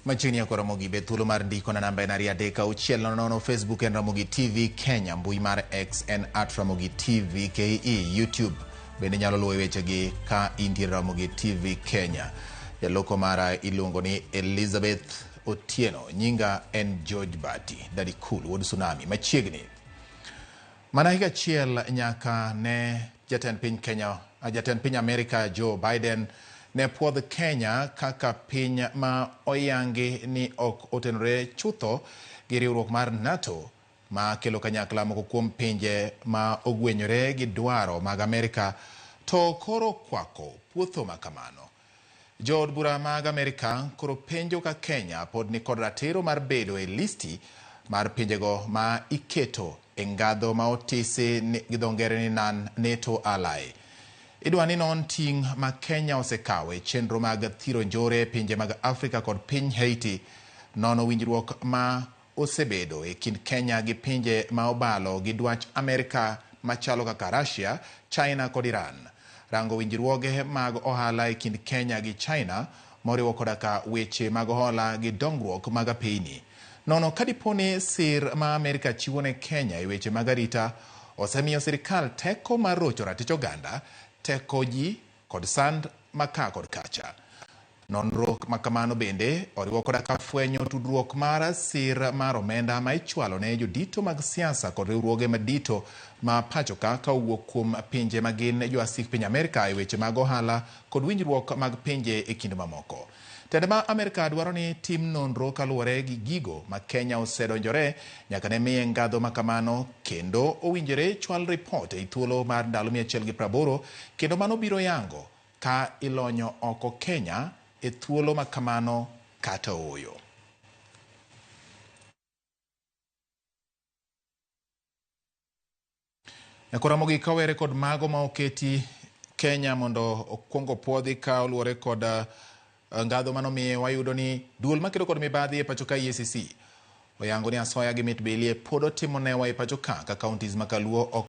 Machini ya Ramogi Betulu Marndiko na namba enari adeka uchiel nono Facebook en Ramogi TV Kenya, mbui mar X en @Ramogi TV KE, YouTube bende nyalo luwo wechegi ka intie Ramogi TV Kenya. Jaloko mara iluongo ni Elizabeth Otieno, nyinga en George Bati, Daddy Cool, wuod Tsunami. Machiegni mana higa achiel nyaka ne jatend piny Amerika Joe Biden ne puodh Kenya kaka piny ma oyangi ni ok otenore chutho gi riwruok mar NATO, ma kelo kanyakla moko kuom pinje ma ogwenyore gi dwaro mag Amerika, to koro kwako puotho makamano. Jood bura mag Amerika koro penjo ka Kenya pod ni kod ratiro mar bedo e listi mar pinjego ma iketo e ngadho ma otisi gi dho ngere ni non-NATO ally. Idwani non ting' ma Kenya osekawe chenro mag thiro njore pinje mag Afrika kod piny Haiti, nono winjruok ma osebedo e kind Kenya gi pinje ma obalo gi dwach Amerika machalo kaka Russia, China kod Iran. Rango winjruoge mag ohala e kind Kenya gi China moriwo koda ka weche mag ohala gi dongruok mag apeyni. Nono kadiponi sir ma Amerika chiwo ne Kenya e weche mag arita osemiyo sirikal teko mar rocho ratich oganda, teko ji kod sand maka kod kacha. Nonro makamano bende oriwo koda ka fwenyo tudruok mar sir mar omenda ma ichwalo ne jodito mag siasa kod riwruoge madito ma pachoka ka owuok kuom pinje magin joasik piny Amerika e weche mag ohala kod winjruok mag pinje e kind mamoko. Tende ma Amerika dwaro ni tim nonro kaluwore gi gigo ma Kenya osedonjore nyaka ne miye ngadho makamano, kendo owinjore chwal ripot e thuolo mar ndalo 180, kendo mano biro yango ka ilonyo oko Kenya e thuolo makamano kata oyo. Ramogi kawere kod mago ma oketi Kenya mondo okwongo puodhi ka oluwore kod ngadho mano miye, wayudo ni duol makedo kod mibadhi e pachoka EACC oyango ni asoya gi mit belie pod otimo newa e pachoka ka counties makaluo